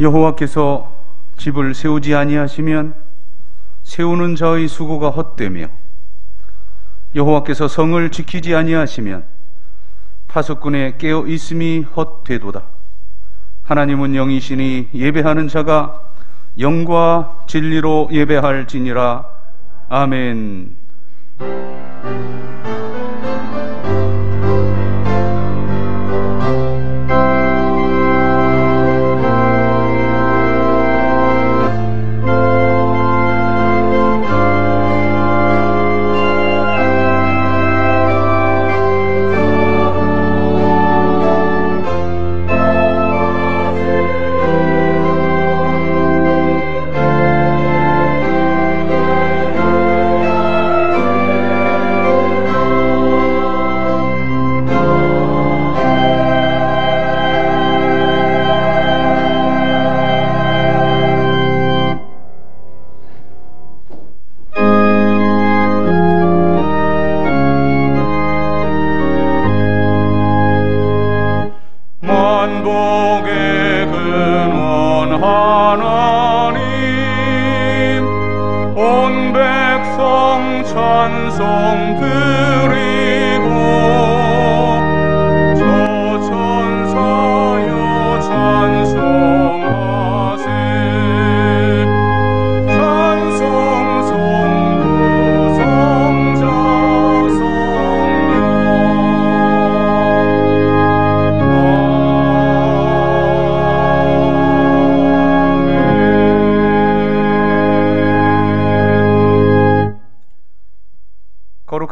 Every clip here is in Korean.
여호와께서 집을 세우지 아니하시면 세우는 자의 수고가 헛되며 여호와께서 성을 지키지 아니하시면 파수꾼의 깨어 있음이 헛되도다. 하나님은 영이시니 예배하는 자가 영과 진리로 예배할지니라. 아멘.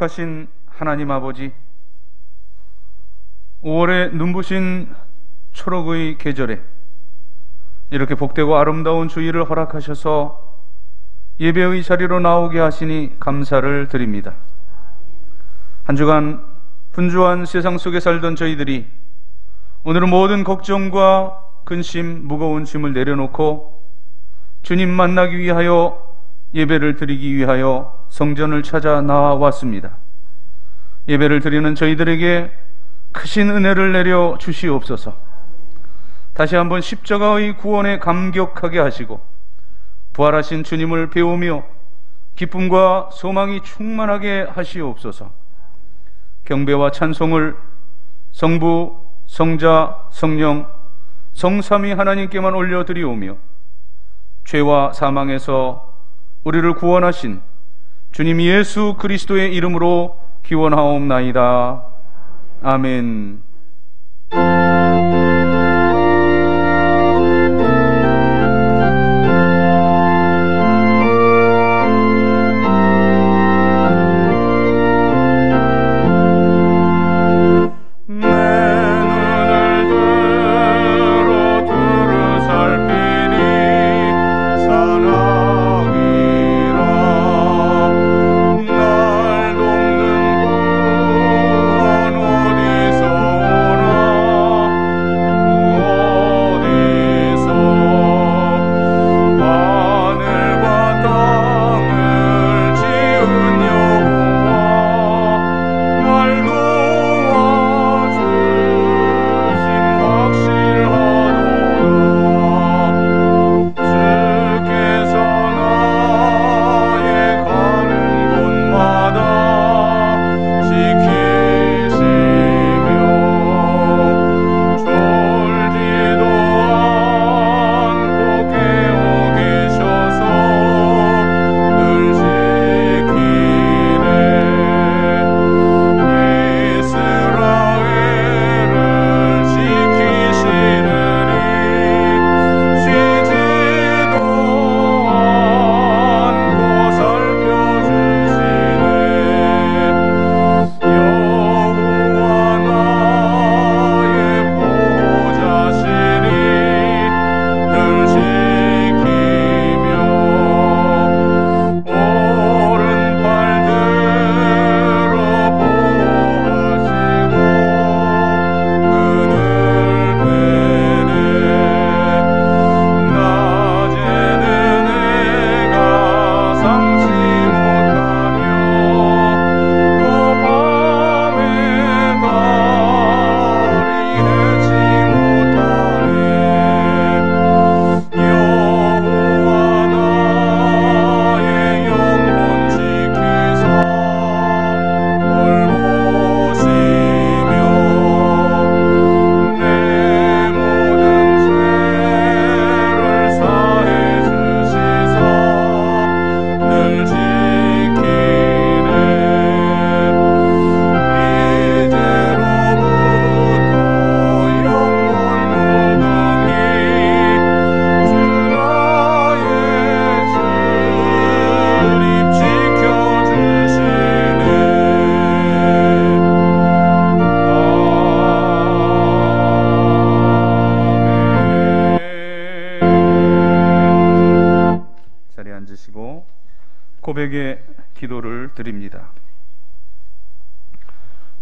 거룩하신 하나님 아버지, 5월의 눈부신 초록의 계절에 이렇게 복되고 아름다운 주일을 허락하셔서 예배의 자리로 나오게 하시니 감사를 드립니다. 한 주간 분주한 세상 속에 살던 저희들이 오늘은 모든 걱정과 근심, 무거운 짐을 내려놓고 주님 만나기 위하여 예배를 드리기 위하여 성전을 찾아 나왔습니다. 예배를 드리는 저희들에게 크신 은혜를 내려 주시옵소서. 다시 한번 십자가의 구원에 감격하게 하시고 부활하신 주님을 배우며 기쁨과 소망이 충만하게 하시옵소서. 경배와 찬송을 성부, 성자, 성령, 성삼위 하나님께만 올려드리오며 죄와 사망에서 우리를 구원하신 주님 예수 그리스도의 이름으로 기원하옵나이다. 아멘. 날 돕는 구원 어디서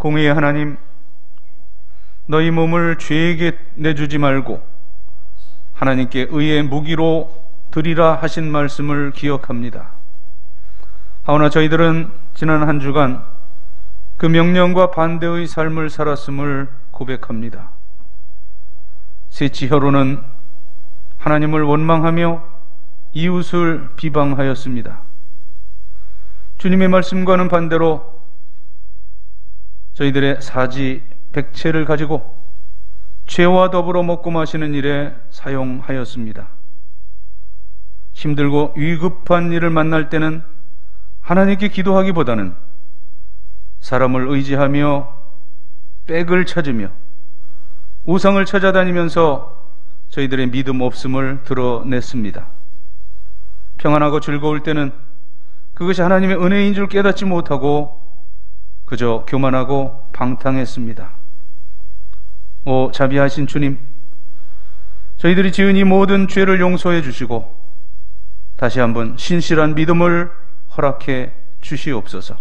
공의의 하나님, 너희 몸을 죄에게 내주지 말고 하나님께 의의 무기로 드리라 하신 말씀을 기억합니다. 하오나 저희들은 지난 한 주간 그 명령과 반대의 삶을 살았음을 고백합니다. 셋째 혀로는 하나님을 원망하며 이웃을 비방하였습니다. 주님의 말씀과는 반대로 저희들의 사지 백체를 가지고 죄와 더불어 먹고 마시는 일에 사용하였습니다. 힘들고 위급한 일을 만날 때는 하나님께 기도하기보다는 사람을 의지하며 백을 찾으며 우상을 찾아다니면서 저희들의 믿음 없음을 드러냈습니다. 평안하고 즐거울 때는 그것이 하나님의 은혜인 줄 깨닫지 못하고 그저 교만하고 방탕했습니다. 오 자비하신 주님, 저희들이 지은 이 모든 죄를 용서해 주시고 다시 한번 신실한 믿음을 허락해 주시옵소서.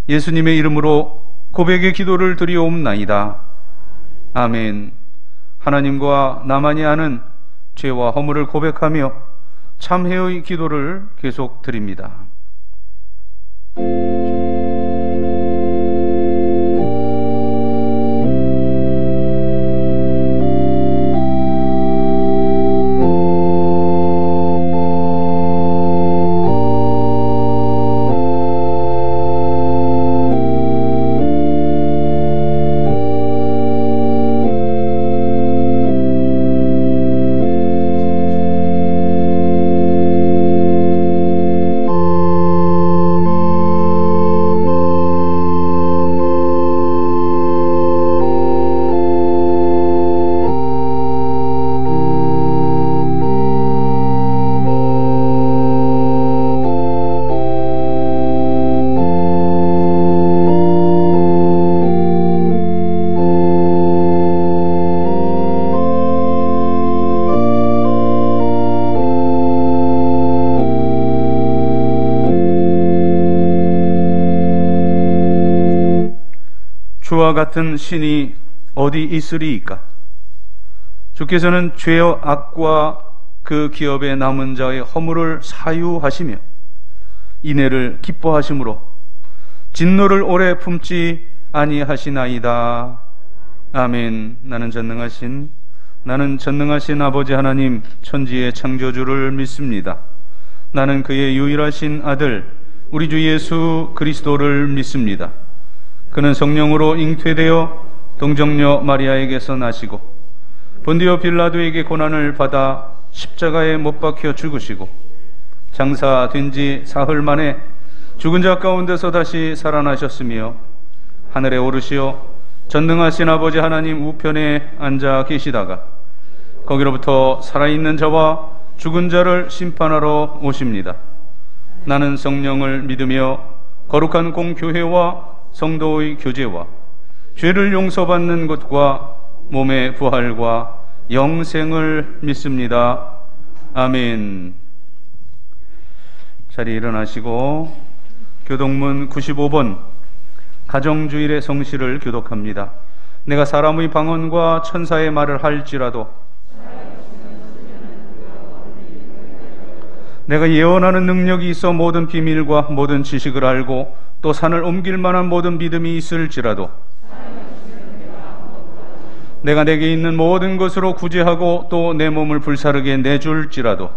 예수님의 이름으로 고백의 기도를 드리옵나이다. 아멘. 하나님과 나만이 아는 죄와 허물을 고백하며 참회의 기도를 계속 드립니다. 주와 같은 신이 어디 있으리이까? 주께서는 죄와 악과 그 기업에 남은 자의 허물을 사유하시며 인애를 기뻐하심으로 진노를 오래 품지 아니하시나이다. 아멘. 나는 전능하신 아버지 하나님 천지의 창조주를 믿습니다. 나는 그의 유일하신 아들 우리 주 예수 그리스도를 믿습니다. 그는 성령으로 잉태되어 동정녀 마리아에게서 나시고 본디오 빌라도에게 고난을 받아 십자가에 못 박혀 죽으시고 장사된 지 사흘 만에 죽은 자 가운데서 다시 살아나셨으며 하늘에 오르시어 전능하신 아버지 하나님 우편에 앉아 계시다가 거기로부터 살아있는 자와 죽은 자를 심판하러 오십니다. 나는 성령을 믿으며 거룩한 공교회와 성도의 교제와 죄를 용서받는 것과 몸의 부활과 영생을 믿습니다. 아멘. 자리에 일어나시고 교동문 95번 가정주일의 성시를 교독합니다. 내가 사람의 방언과 천사의 말을 할지라도 내가 예언하는 능력이 있어 모든 비밀과 모든 지식을 알고 또 산을 옮길 만한 모든 믿음이 있을지라도 내가 내게 있는 모든 것으로 구제하고 또 내 몸을 불사르게 내줄지라도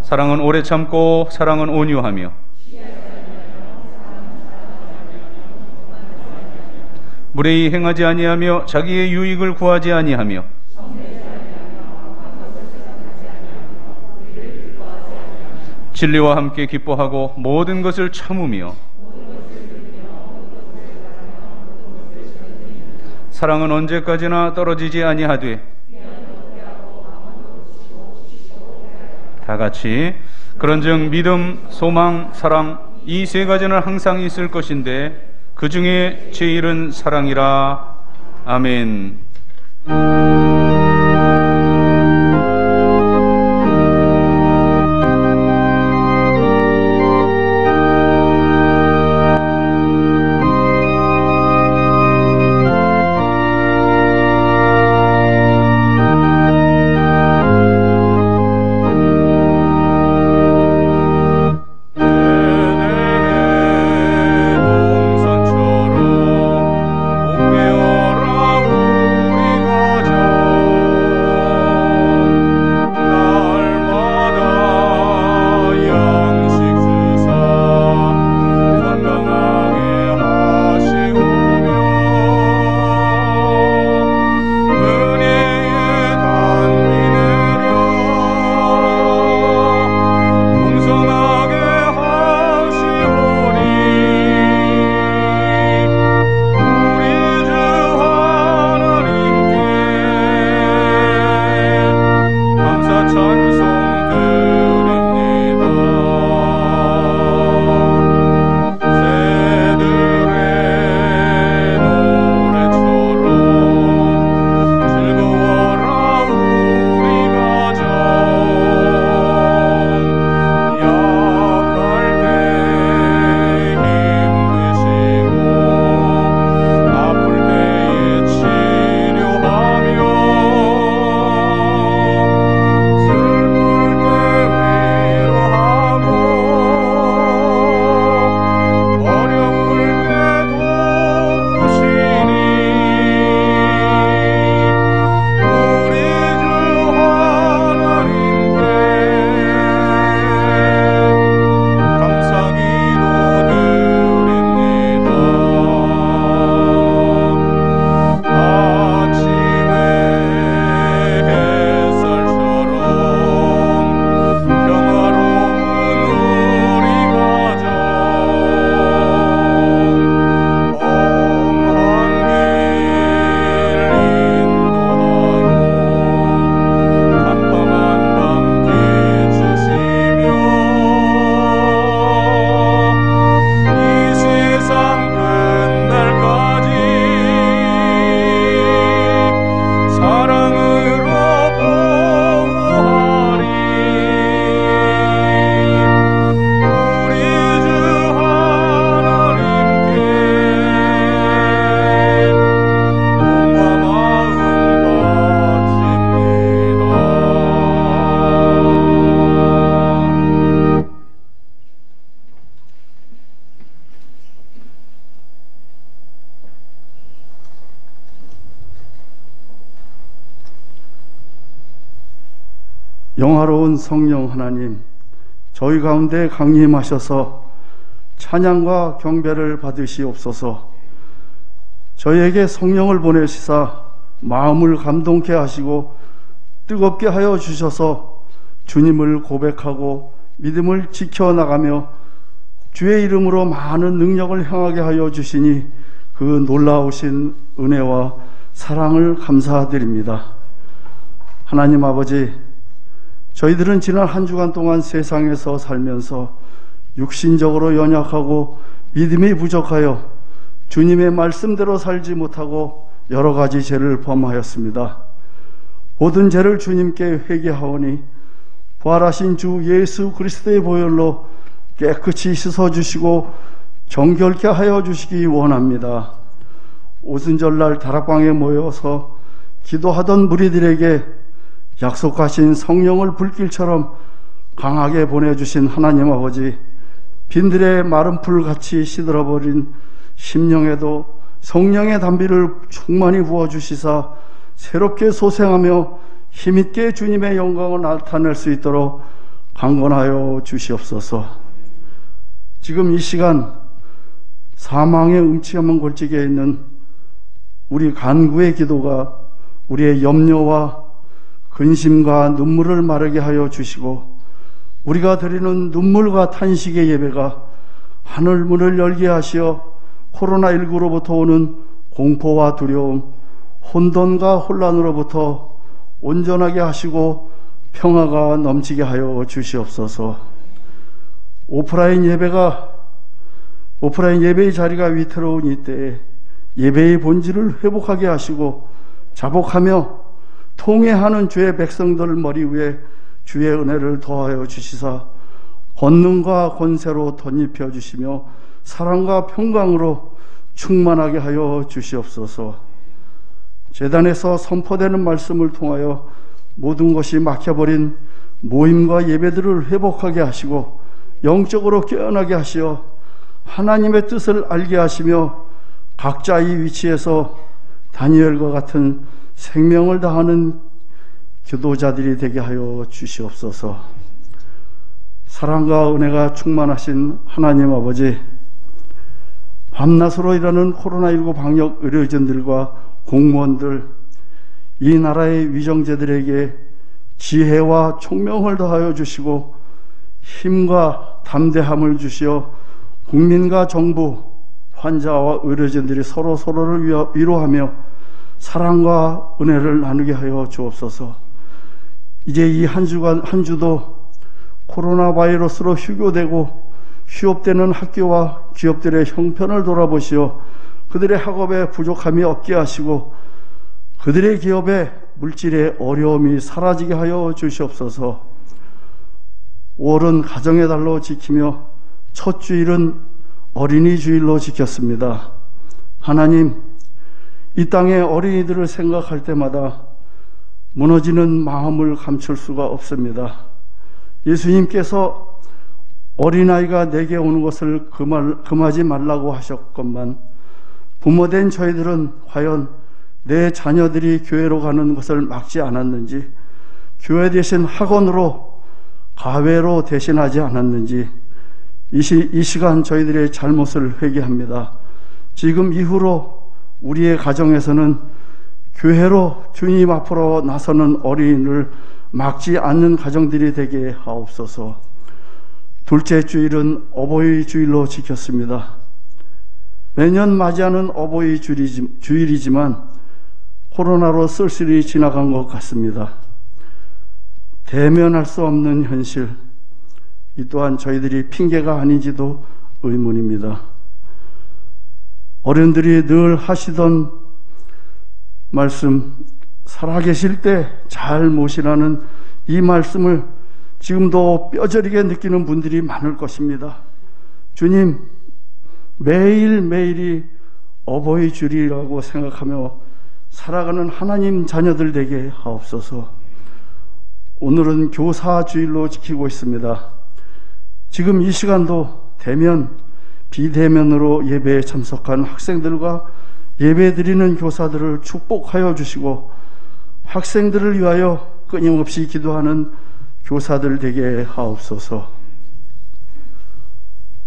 사랑은 오래 참고 사랑은 온유하며 무례히 행하지 아니하며 자기의 유익을 구하지 아니하며 진리와 함께 기뻐하고 모든 것을 참으며 사랑은 언제까지나 떨어지지 아니하되 다 같이 그런즉 믿음, 소망, 사랑 이 세 가지는 항상 있을 것인데 그 중에 제일은 사랑이라. 아멘. 영화로운 성령 하나님, 저희 가운데 강림하셔서 찬양과 경배를 받으시옵소서. 저희에게 성령을 보내시사 마음을 감동케 하시고 뜨겁게 하여 주셔서 주님을 고백하고 믿음을 지켜나가며 주의 이름으로 많은 능력을 행하게 하여 주시니 그 놀라우신 은혜와 사랑을 감사드립니다. 하나님 아버지, 저희들은 지난 한 주간 동안 세상에서 살면서 육신적으로 연약하고 믿음이 부족하여 주님의 말씀대로 살지 못하고 여러 가지 죄를 범하였습니다. 모든 죄를 주님께 회개하오니 부활하신 주 예수 그리스도의 보혈로 깨끗이 씻어주시고 정결케 하여 주시기 원합니다. 오순절날 다락방에 모여서 기도하던 무리들에게 약속하신 성령을 불길처럼 강하게 보내주신 하나님 아버지, 빈들의 마른 풀같이 시들어버린 심령에도 성령의 단비를 충만히 부어주시사 새롭게 소생하며 힘있게 주님의 영광을 나타낼 수 있도록 강건하여 주시옵소서. 지금 이 시간 사망의 음침한 골짜기에 있는 우리 간구의 기도가 우리의 염려와 근심과 눈물을 마르게 하여 주시고, 우리가 드리는 눈물과 탄식의 예배가 하늘 문을 열게 하시어 코로나19로부터 오는 공포와 두려움, 혼돈과 혼란으로부터 온전하게 하시고 평화가 넘치게 하여 주시옵소서. 오프라인 예배의 자리가 위태로운 이때에 예배의 본질을 회복하게 하시고 자복하며 통회하는 주의 백성들 머리 위에 주의 은혜를 더하여 주시사 권능과 권세로 덧입혀 주시며 사랑과 평강으로 충만하게 하여 주시옵소서. 제단에서 선포되는 말씀을 통하여 모든 것이 막혀버린 모임과 예배들을 회복하게 하시고 영적으로 깨어나게 하시어 하나님의 뜻을 알게 하시며 각자의 위치에서 다니엘과 같은 생명을 다하는 기도자들이 되게 하여 주시옵소서. 사랑과 은혜가 충만하신 하나님 아버지, 밤낮으로 일하는 코로나19 방역 의료진들과 공무원들, 이 나라의 위정제들에게 지혜와 총명을 더하여 주시고 힘과 담대함을 주시어 국민과 정부, 환자와 의료진들이 서로를 위로하며 사랑과 은혜를 나누게 하여 주옵소서. 이제 이 한 주도 코로나 바이러스로 휴교되고 휴업되는 학교와 기업들의 형편을 돌아보시어 그들의 학업에 부족함이 없게 하시고 그들의 기업의 물질의 어려움이 사라지게 하여 주시옵소서. 5월은 가정의 달로 지키며 첫 주일은 어린이 주일로 지켰습니다. 하나님, 이 땅의 어린이들을 생각할 때마다 무너지는 마음을 감출 수가 없습니다. 예수님께서 어린아이가 내게 오는 것을 금하지 말라고 하셨건만 부모된 저희들은 과연 내 자녀들이 교회로 가는 것을 막지 않았는지, 교회 대신 학원으로, 가회로 대신하지 않았는지, 이 시간 저희들의 잘못을 회개합니다. 지금 이후로 우리의 가정에서는 교회로 주님 앞으로 나서는 어린이를 막지 않는 가정들이 되게 하옵소서. 둘째 주일은 어버이 주일로 지켰습니다. 매년 맞이하는 어버이 주일이지만 코로나로 쓸쓸히 지나간 것 같습니다. 대면할 수 없는 현실, 이 또한 저희들이 핑계가 아닌지도 의문입니다. 어른들이 늘 하시던 말씀, 살아계실 때 잘 모시라는 이 말씀을 지금도 뼈저리게 느끼는 분들이 많을 것입니다. 주님, 매일매일이 어버이 주일이라고 생각하며 살아가는 하나님 자녀들 되게 하옵소서. 오늘은 교사 주일로 지키고 있습니다. 지금 이 시간도 대면, 비대면으로 예배에 참석한 학생들과 예배드리는 교사들을 축복하여 주시고 학생들을 위하여 끊임없이 기도하는 교사들 되게 하옵소서.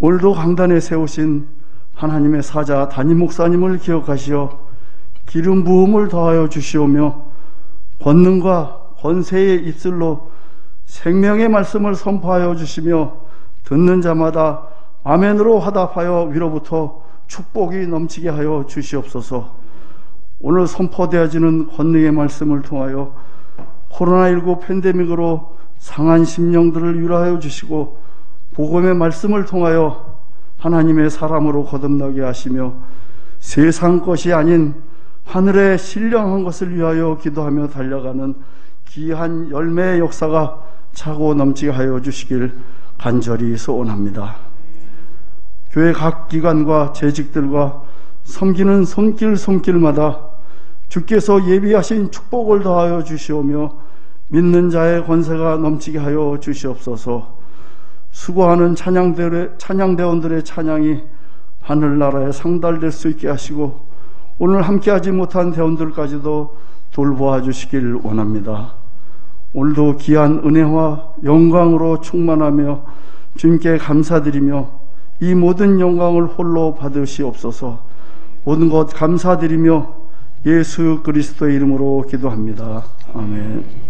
오늘도 강단에 세우신 하나님의 사자 담임 목사님을 기억하시어 기름 부음을 더하여 주시오며 권능과 권세의 입술로 생명의 말씀을 선포하여 주시며 듣는 자마다 아멘으로 화답하여 위로부터 축복이 넘치게 하여 주시옵소서. 오늘 선포되어지는 권능의 말씀을 통하여 코로나19 팬데믹으로 상한 심령들을 위로하여 주시고 복음의 말씀을 통하여 하나님의 사람으로 거듭나게 하시며 세상 것이 아닌 하늘의 신령한 것을 위하여 기도하며 달려가는 귀한 열매의 역사가 차고 넘치게 하여 주시길 간절히 소원합니다. 교회 각 기관과 재직들과 섬기는 손길마다 주께서 예비하신 축복을 더하여 주시오며 믿는 자의 권세가 넘치게 하여 주시옵소서. 수고하는 찬양대원들의 찬양이 하늘나라에 상달될 수 있게 하시고 오늘 함께하지 못한 대원들까지도 돌보아 주시길 원합니다. 오늘도 귀한 은혜와 영광으로 충만하며 주님께 감사드리며 이 모든 영광을 홀로 받으시옵소서. 모든 것 감사드리며 예수 그리스도의 이름으로 기도합니다. 아멘.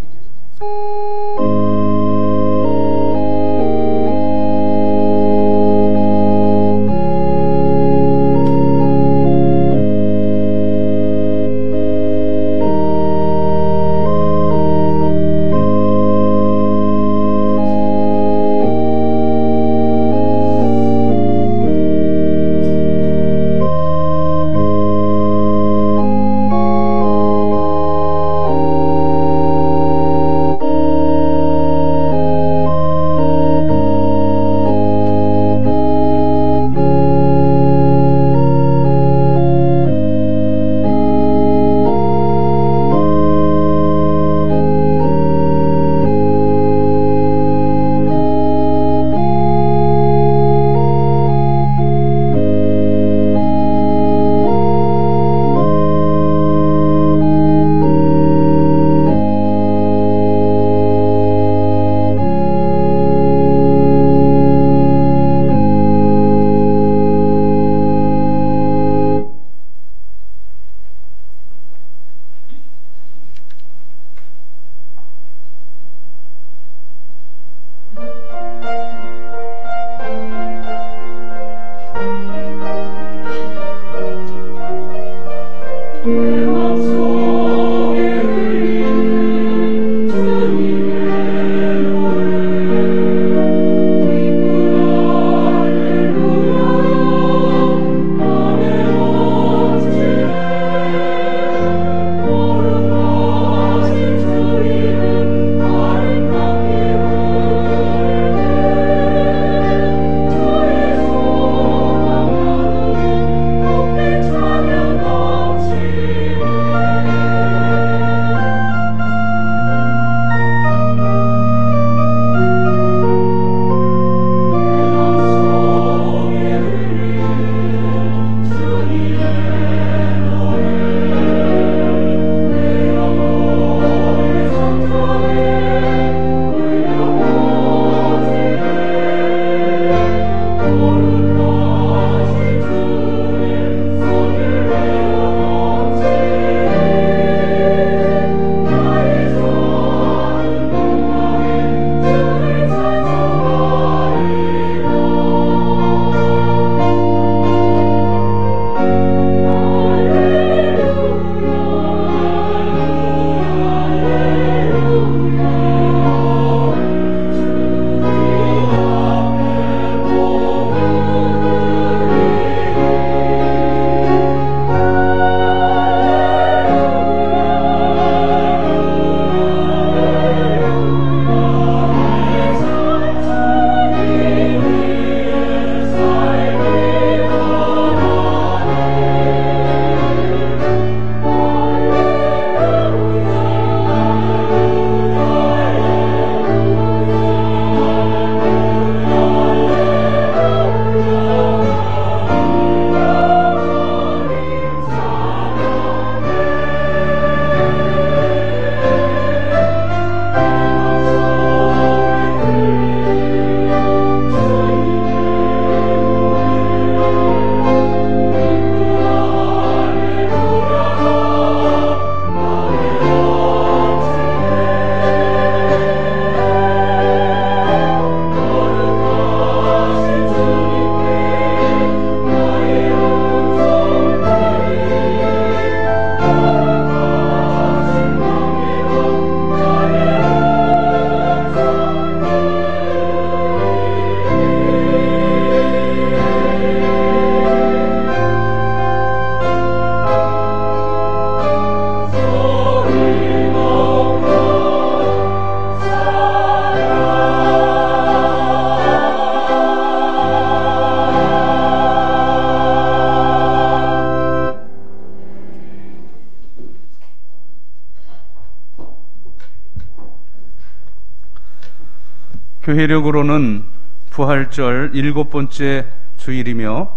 교회력으로는 부활절 7번째 주일이며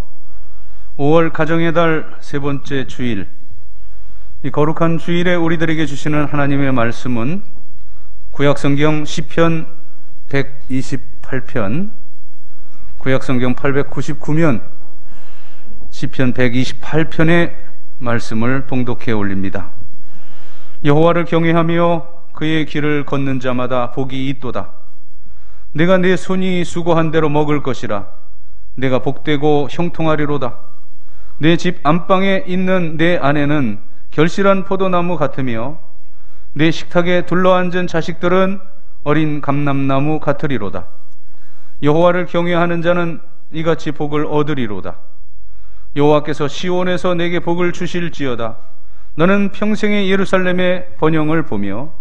5월 가정의 달 3번째 주일, 이 거룩한 주일에 우리들에게 주시는 하나님의 말씀은 구약성경 시편 128편, 구약성경 899면, 시편 128편의 말씀을 봉독해 올립니다. 여호와를 경외하며 그의 길을 걷는 자마다 복이 있도다. 내가 내 손이 수고한 대로 먹을 것이라. 내가 복되고 형통하리로다. 내 집 안방에 있는 내 아내는 결실한 포도나무 같으며 내 식탁에 둘러앉은 자식들은 어린 감람나무 같으리로다. 여호와를 경외하는 자는 이같이 복을 얻으리로다. 여호와께서 시온에서 내게 복을 주실지어다. 너는 평생의 예루살렘의 번영을 보며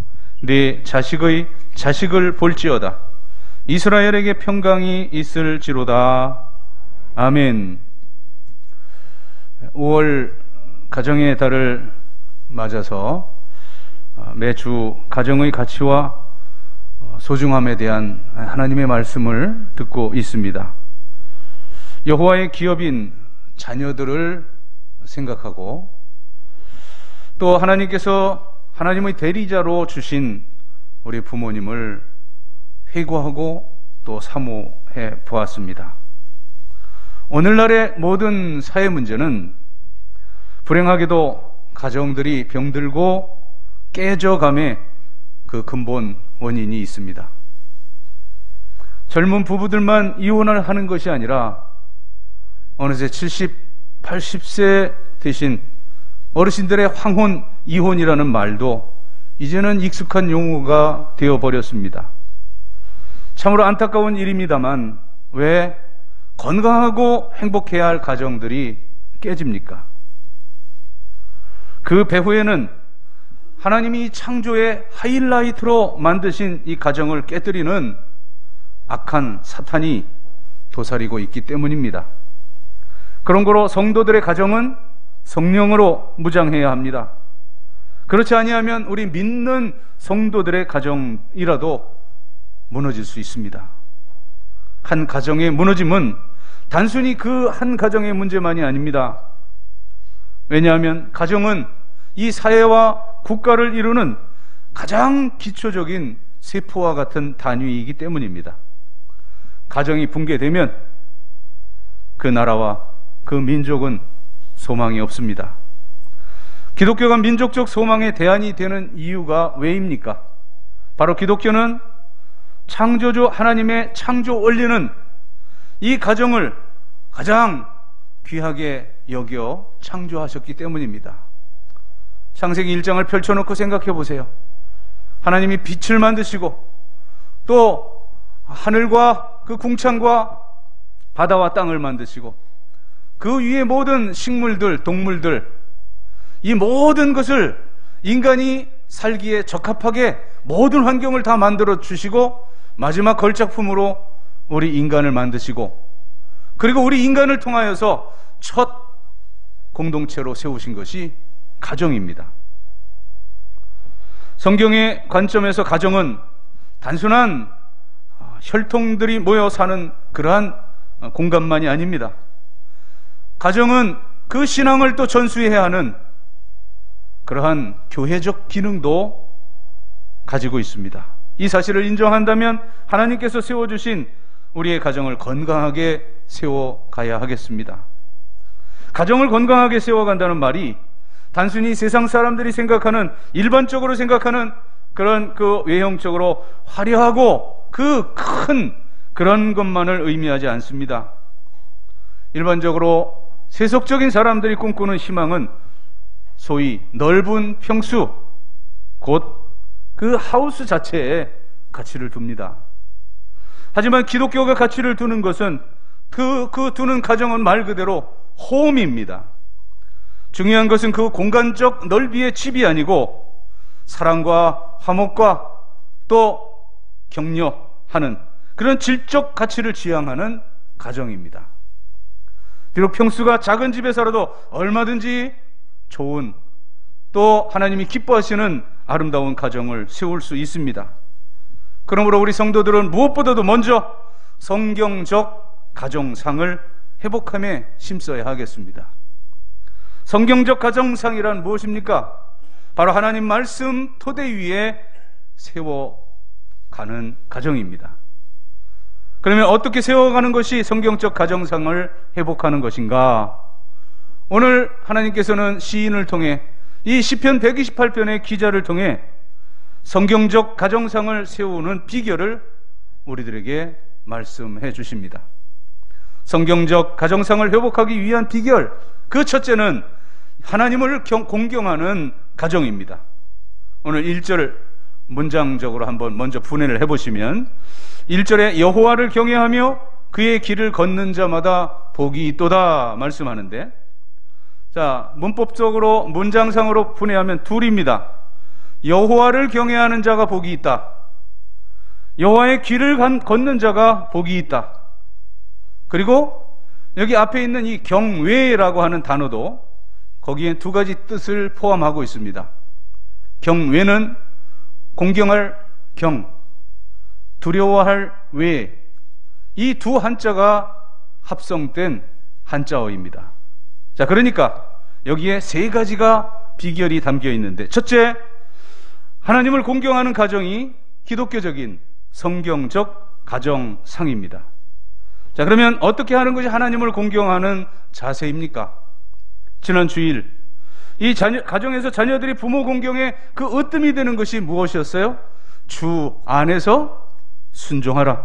내 자식의 자식을 볼지어다. 이스라엘에게 평강이 있을지로다. 아멘. 5월 가정의 달을 맞아서 매주 가정의 가치와 소중함에 대한 하나님의 말씀을 듣고 있습니다. 여호와의 기업인 자녀들을 생각하고 또 하나님께서 하나님의 대리자로 주신 우리 부모님을 회고하고 또 사모해 보았습니다. 오늘날의 모든 사회 문제는 불행하게도 가정들이 병들고 깨져감의 그 근본 원인이 있습니다. 젊은 부부들만 이혼을 하는 것이 아니라 어느새 70, 80세 되신 어르신들의 황혼, 이혼이라는 말도 이제는 익숙한 용어가 되어버렸습니다. 참으로 안타까운 일입니다만 왜 건강하고 행복해야 할 가정들이 깨집니까? 그 배후에는 하나님이 창조의 하이라이트로 만드신 이 가정을 깨뜨리는 악한 사탄이 도사리고 있기 때문입니다. 그런 거로 성도들의 가정은 성령으로 무장해야 합니다. 그렇지 아니하면 우리 믿는 성도들의 가정이라도 무너질 수 있습니다. 한 가정의 무너짐은 단순히 그 한 가정의 문제만이 아닙니다. 왜냐하면 가정은 이 사회와 국가를 이루는 가장 기초적인 세포와 같은 단위이기 때문입니다. 가정이 붕괴되면 그 나라와 그 민족은 소망이 없습니다. 기독교가 민족적 소망의 대안이 되는 이유가 왜입니까? 바로 기독교는 창조주 하나님의 창조 원리는 이 가정을 가장 귀하게 여겨 창조하셨기 때문입니다. 창세기 1장을 펼쳐놓고 생각해 보세요. 하나님이 빛을 만드시고 또 하늘과 그 궁창과 바다와 땅을 만드시고 그 위에 모든 식물들, 동물들, 이 모든 것을 인간이 살기에 적합하게 모든 환경을 다 만들어 주시고 마지막 걸작품으로 우리 인간을 만드시고 그리고 우리 인간을 통하여서 첫 공동체로 세우신 것이 가정입니다. 성경의 관점에서 가정은 단순한 혈통들이 모여 사는 그러한 공간만이 아닙니다. 가정은 그 신앙을 또 전수해야 하는 그러한 교회적 기능도 가지고 있습니다. 이 사실을 인정한다면 하나님께서 세워주신 우리의 가정을 건강하게 세워가야 하겠습니다. 가정을 건강하게 세워간다는 말이 단순히 세상 사람들이 생각하는, 일반적으로 생각하는 그런 그 외형적으로 화려하고 그 큰 그런 것만을 의미하지 않습니다. 일반적으로 세속적인 사람들이 꿈꾸는 희망은 소위 넓은 평수, 곧 그 하우스 자체에 가치를 둡니다. 하지만 기독교가 가치를 두는 것은 그 두는 가정은 말 그대로 홈입니다. 중요한 것은 그 공간적 넓이의 집이 아니고 사랑과 화목과 또 격려하는 그런 질적 가치를 지향하는 가정입니다. 비록 평수가 작은 집에서라도 얼마든지 좋은 또 하나님이 기뻐하시는 아름다운 가정을 세울 수 있습니다. 그러므로 우리 성도들은 무엇보다도 먼저 성경적 가정상을 회복함에 힘써야 하겠습니다. 성경적 가정상이란 무엇입니까? 바로 하나님 말씀 토대 위에 세워가는 가정입니다. 그러면 어떻게 세워가는 것이 성경적 가정상을 회복하는 것인가? 오늘 하나님께서는 시인을 통해 이 시편 128편의 기자를 통해 성경적 가정상을 세우는 비결을 우리들에게 말씀해 주십니다. 성경적 가정상을 회복하기 위한 비결, 그 첫째는 하나님을 공경하는 가정입니다. 오늘 1절 문장적으로 한번 먼저 분해를 해보시면 1절에 여호와를 경외하며 그의 길을 걷는 자마다 복이 있도다 말씀하는데, 자, 문법적으로 문장상으로 분해하면 둘입니다. 여호와를 경외하는 자가 복이 있다. 여호와의 길을 걷는 자가 복이 있다. 그리고 여기 앞에 있는 이 경외라고 하는 단어도 거기에 두 가지 뜻을 포함하고 있습니다. 경외는 공경할 경, 두려워할 외, 이 두 한자가 합성된 한자어입니다. 자, 그러니까 여기에 세 가지가 비결이 담겨 있는데, 첫째, 하나님을 공경하는 가정이 기독교적인 성경적 가정상입니다. 자, 그러면 어떻게 하는 것이 하나님을 공경하는 자세입니까? 지난 주일 이 가정에서 자녀들이 부모 공경에 그 으뜸이 되는 것이 무엇이었어요? 주 안에서 순종하라.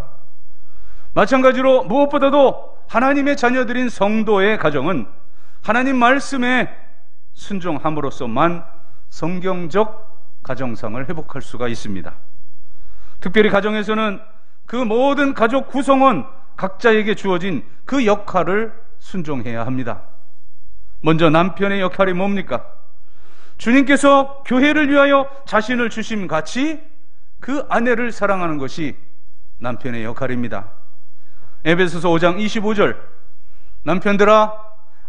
마찬가지로 무엇보다도 하나님의 자녀들인 성도의 가정은 하나님 말씀에 순종함으로써만 성경적 가정상을 회복할 수가 있습니다. 특별히 가정에서는 그 모든 가족 구성원 각자에게 주어진 그 역할을 순종해야 합니다. 먼저 남편의 역할이 뭡니까? 주님께서 교회를 위하여 자신을 주심 같이 그 아내를 사랑하는 것이 남편의 역할입니다. 에베소서 5장 25절, 남편들아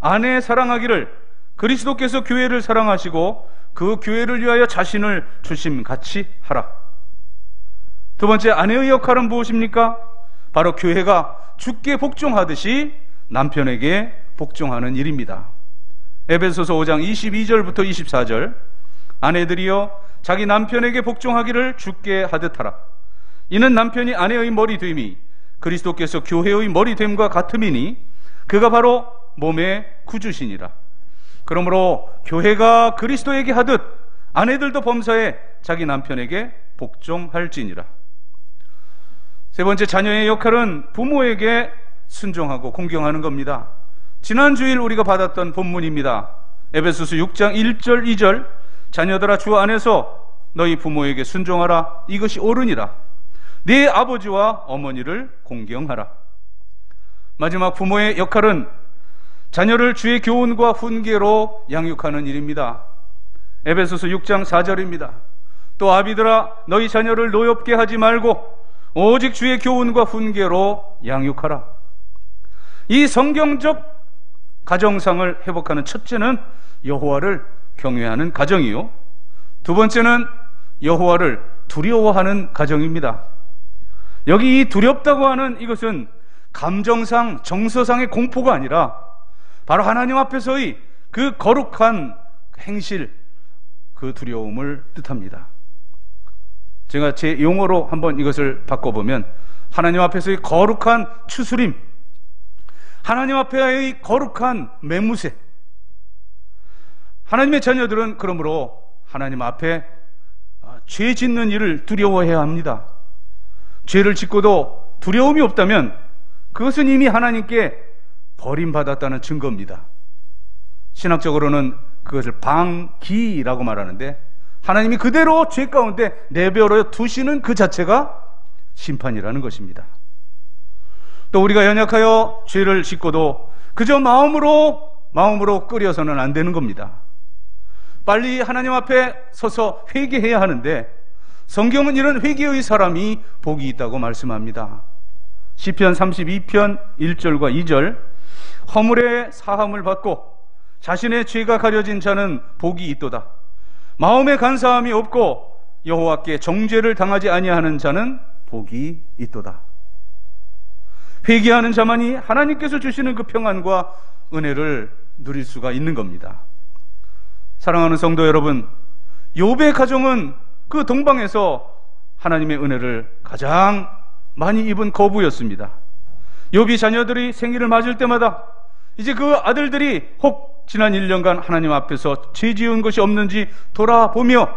아내 사랑하기를 그리스도께서 교회를 사랑하시고 그 교회를 위하여 자신을 주심 같이 하라. 두 번째, 아내의 역할은 무엇입니까? 바로 교회가 주께 복종하듯이 남편에게 복종하는 일입니다. 에베소서 5장 22절부터 24절, 아내들이여 자기 남편에게 복종하기를 주께 하듯 하라. 이는 남편이 아내의 머리 됨이 그리스도께서 교회의 머리 됨과 같음이니 그가 바로 몸의 구주시니라. 그러므로 교회가 그리스도에게 하듯 아내들도 범사에 자기 남편에게 복종할지니라. 세 번째, 자녀의 역할은 부모에게 순종하고 공경하는 겁니다. 지난 주일 우리가 받았던 본문입니다. 에베소서 6장 1절 2절, 자녀들아 주 안에서 너희 부모에게 순종하라. 이것이 옳으니라. 네 아버지와 어머니를 공경하라. 마지막, 부모의 역할은 자녀를 주의 교훈과 훈계로 양육하는 일입니다. 에베소서 6장 4절입니다. 또 아비들아 너희 자녀를 노엽게 하지 말고 오직 주의 교훈과 훈계로 양육하라. 이 성경적 가정상을 회복하는 첫째는 여호와를 경외하는 가정이요, 두 번째는 여호와를 두려워하는 가정입니다. 여기 이 두렵다고 하는 이것은 감정상, 정서상의 공포가 아니라 바로 하나님 앞에서의 그 거룩한 행실, 그 두려움을 뜻합니다. 제가 제 용어로 한번 이것을 바꿔보면 하나님 앞에서의 거룩한 추스림, 하나님 앞에의 거룩한 매무새. 하나님의 자녀들은 그러므로 하나님 앞에 죄 짓는 일을 두려워해야 합니다. 죄를 짓고도 두려움이 없다면 그것은 이미 하나님께 버림받았다는 증거입니다. 신학적으로는 그것을 방기라고 말하는데, 하나님이 그대로 죄 가운데 내버려 두시는 그 자체가 심판이라는 것입니다. 또 우리가 연약하여 죄를 짓고도 그저 마음으로 끓여서는 안 되는 겁니다. 빨리 하나님 앞에 서서 회개해야 하는데, 성경은 이런 회개의 사람이 복이 있다고 말씀합니다. 시편 32편 1절과 2절, 허물의 사함을 받고 자신의 죄가 가려진 자는 복이 있도다. 마음에 간사함이 없고 여호와께 정죄를 당하지 아니하는 자는 복이 있도다. 회개하는 자만이 하나님께서 주시는 그 평안과 은혜를 누릴 수가 있는 겁니다. 사랑하는 성도 여러분, 욥의 가정은 그 동방에서 하나님의 은혜를 가장 많이 입은 거부였습니다. 욥이 자녀들이 생일을 맞을 때마다 이제 그 아들들이 혹 지난 1년간 하나님 앞에서 죄 지은 것이 없는지 돌아보며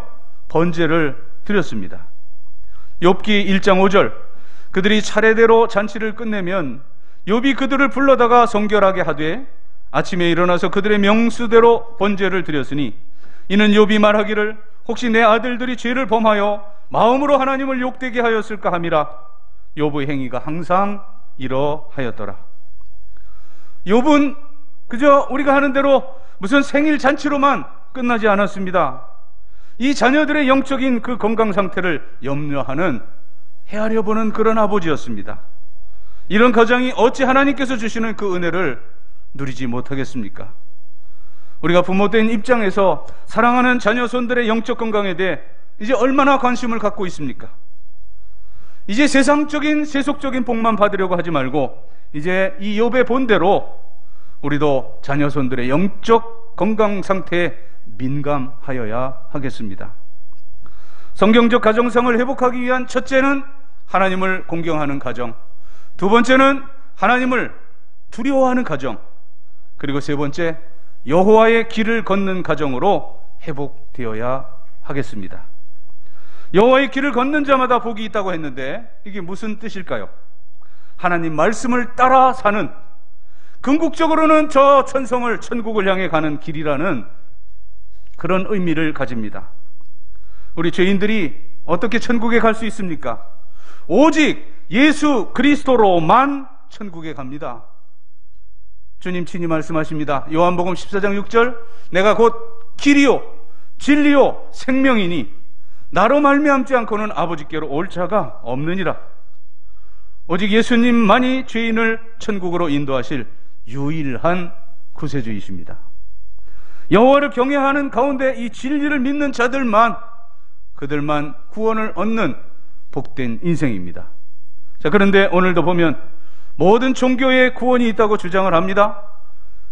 번제를 드렸습니다. 욥기 1장 5절, 그들이 차례대로 잔치를 끝내면 욥이 그들을 불러다가 성결하게 하되 아침에 일어나서 그들의 명수대로 번제를 드렸으니 이는 욥이 말하기를 혹시 내 아들들이 죄를 범하여 마음으로 하나님을 욕되게 하였을까 함이라. 욥의 행위가 항상 이러하였더라. 욥은 그저 우리가 하는 대로 무슨 생일 잔치로만 끝나지 않았습니다. 이 자녀들의 영적인 그 건강 상태를 염려하는, 헤아려 보는 그런 아버지였습니다. 이런 가정이 어찌 하나님께서 주시는 그 은혜를 누리지 못하겠습니까? 우리가 부모된 입장에서 사랑하는 자녀 손들의 영적 건강에 대해 이제 얼마나 관심을 갖고 있습니까? 이제 세상적인 세속적인 복만 받으려고 하지 말고 이제 이 욥의 본대로 우리도 자녀 손들의 영적 건강 상태에 민감하여야 하겠습니다. 성경적 가정상을 회복하기 위한 첫째는 하나님을 공경하는 가정, 두 번째는 하나님을 두려워하는 가정, 그리고 세 번째 여호와의 길을 걷는 가정으로 회복되어야 하겠습니다. 여호와의 길을 걷는 자마다 복이 있다고 했는데 이게 무슨 뜻일까요? 하나님 말씀을 따라 사는, 궁극적으로는 저 천성을, 천국을 향해 가는 길이라는 그런 의미를 가집니다. 우리 죄인들이 어떻게 천국에 갈 수 있습니까? 오직 예수 그리스도로만 천국에 갑니다. 주님 친히 말씀하십니다. 요한복음 14장 6절, 내가 곧 길이요 진리요 생명이니 나로 말미암지 않고는 아버지께로 올 자가 없느니라. 오직 예수님만이 죄인을 천국으로 인도하실 유일한 구세주이십니다. 여호와를 경외하는 가운데 이 진리를 믿는 자들만, 그들만 구원을 얻는 복된 인생입니다. 자, 그런데 오늘도 보면 모든 종교에 구원이 있다고 주장을 합니다.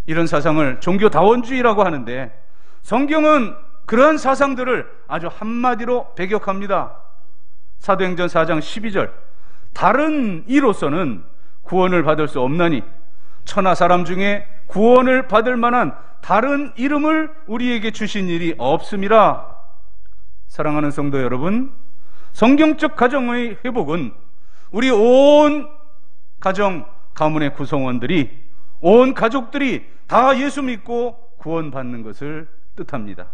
이런 사상을 종교다원주의라고 하는데 성경은 그러한 사상들을 아주 한마디로 배격합니다. 사도행전 4장 12절, 다른 이로서는 구원을 받을 수 없나니 천하 사람 중에 구원을 받을 만한 다른 이름을 우리에게 주신 일이 없음이라. 사랑하는 성도 여러분, 성경적 가정의 회복은 우리 온 가정, 가문의 구성원들이, 온 가족들이 다 예수 믿고 구원받는 것을 뜻합니다.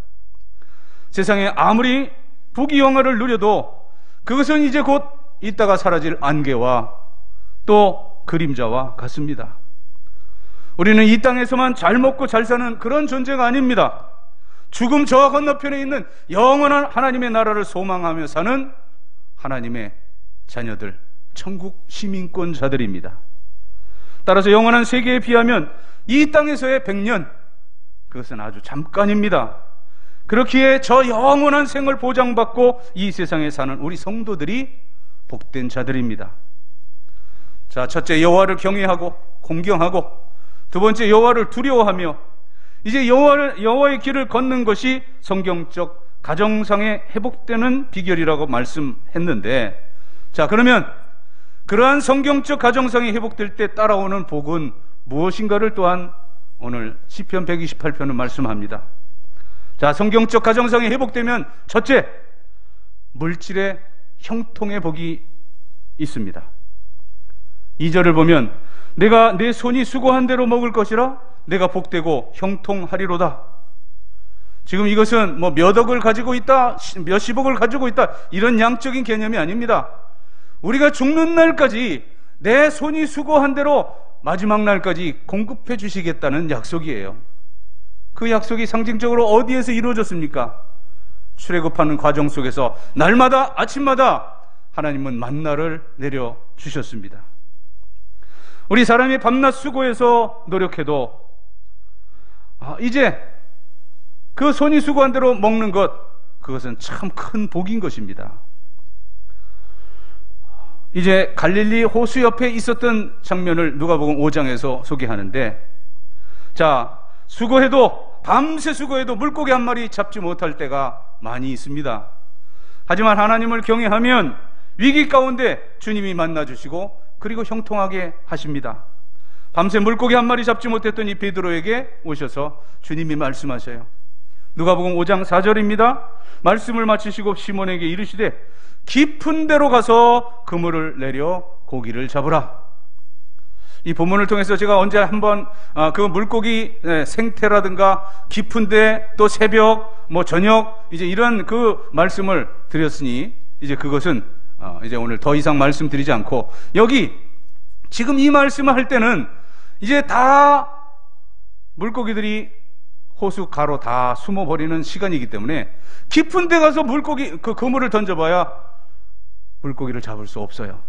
세상에 아무리 부귀영화를 누려도 그것은 이제 곧 있다가 사라질 안개와 또 그림자와 같습니다. 우리는 이 땅에서만 잘 먹고 잘 사는 그런 존재가 아닙니다. 죽음 저 건너편에 있는 영원한 하나님의 나라를 소망하며 사는 하나님의 자녀들, 천국 시민권자들입니다. 따라서 영원한 세계에 비하면 이 땅에서의 100년, 그것은 아주 잠깐입니다. 그렇기에 저 영원한 생을 보장받고 이 세상에 사는 우리 성도들이 복된 자들입니다. 자, 첫째 여호와를 경외하고 공경하고, 두 번째 여호와를 두려워하며, 이제 여호와의 길을 걷는 것이 성경적 가정상에 회복되는 비결이라고 말씀했는데, 자, 그러면 그러한 성경적 가정상이 회복될 때 따라오는 복은 무엇인가를 또한 오늘 시편 128편은 말씀합니다. 자, 성경적 가정상이 회복되면 첫째, 물질의 형통의 복이 있습니다. 2절을 보면 내가 내 손이 수고한 대로 먹을 것이라 내가 복되고 형통하리로다. 지금 이것은 뭐 몇 억을 가지고 있다, 몇십억을 가지고 있다, 이런 양적인 개념이 아닙니다. 우리가 죽는 날까지 내 손이 수고한 대로 마지막 날까지 공급해 주시겠다는 약속이에요. 그 약속이 상징적으로 어디에서 이루어졌습니까? 출애굽하는 과정 속에서 날마다 아침마다 하나님은 만나를 내려 주셨습니다. 우리 사람이 밤낮 수고해서 노력해도 이제 그 손이 수고한 대로 먹는 것, 그것은 참 큰 복인 것입니다. 이제 갈릴리 호수 옆에 있었던 장면을 누가복음 5장에서 소개하는데, 자, 수고해도, 밤새 수고해도 물고기 한 마리 잡지 못할 때가 많이 있습니다. 하지만 하나님을 경외하면 위기 가운데 주님이 만나주시고 그리고 형통하게 하십니다. 밤새 물고기 한 마리 잡지 못했던 이 베드로에게 오셔서 주님이 말씀하셔요. 누가복음 5장 4절입니다. 말씀을 마치시고 시몬에게 이르시되 깊은 데로 가서 그물을 내려 고기를 잡으라. 이 본문을 통해서 제가 언제 한번 그 물고기 생태라든가 깊은데 또 새벽 저녁 이제 이런 그 말씀을 드렸으니 이제 그것은 이제 오늘 더 이상 말씀드리지 않고, 여기 지금 이 말씀을 할 때는 이제 다 물고기들이 호수 가로 다 숨어버리는 시간이기 때문에 깊은 데 가서 물고기 그 그물을 던져봐야 물고기를 잡을 수 없어요.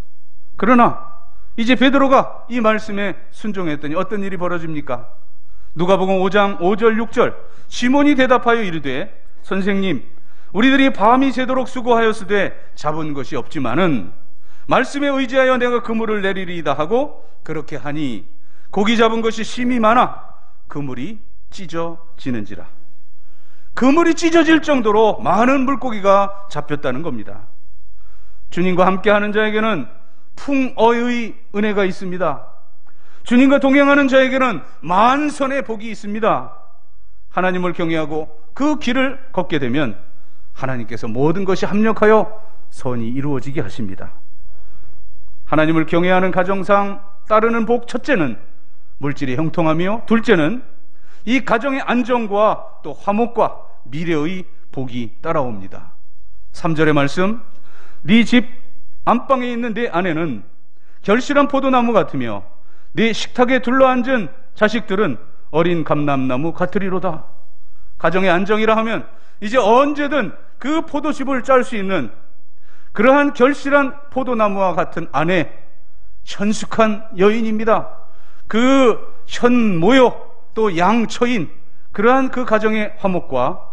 그러나 이제 베드로가 이 말씀에 순종했더니 어떤 일이 벌어집니까? 누가복음 5장 5절 6절 시몬이 대답하여 이르되 선생님, 우리들이 밤이 새도록 수고하였으되 잡은 것이 없지만은 말씀에 의지하여 내가 그물을 내리리이다 하고 그렇게 하니 고기 잡은 것이 심히 많아 그물이 찢어지는지라. 그물이 찢어질 정도로 많은 물고기가 잡혔다는 겁니다. 주님과 함께하는 자에게는 풍어의 은혜가 있습니다. 주님과 동행하는 자에게는 만선의 복이 있습니다. 하나님을 경외하고 그 길을 걷게 되면 하나님께서 모든 것이 합력하여 선이 이루어지게 하십니다. 하나님을 경외하는 가정상 따르는 복, 첫째는 물질이 형통하며, 둘째는 이 가정의 안정과 또 화목과 미래의 복이 따라옵니다. 3절의 말씀, 네 집 안방에 있는 내 아내는 결실한 포도나무 같으며 네 식탁에 둘러앉은 자식들은 어린 감람나무 같으리로다. 가정의 안정이라 하면 이제 언제든 그 포도즙을 짤 수 있는 그러한 결실한 포도나무와 같은 아내, 현숙한 여인입니다. 그 현모요 또 양처인 그러한 그 가정의 화목과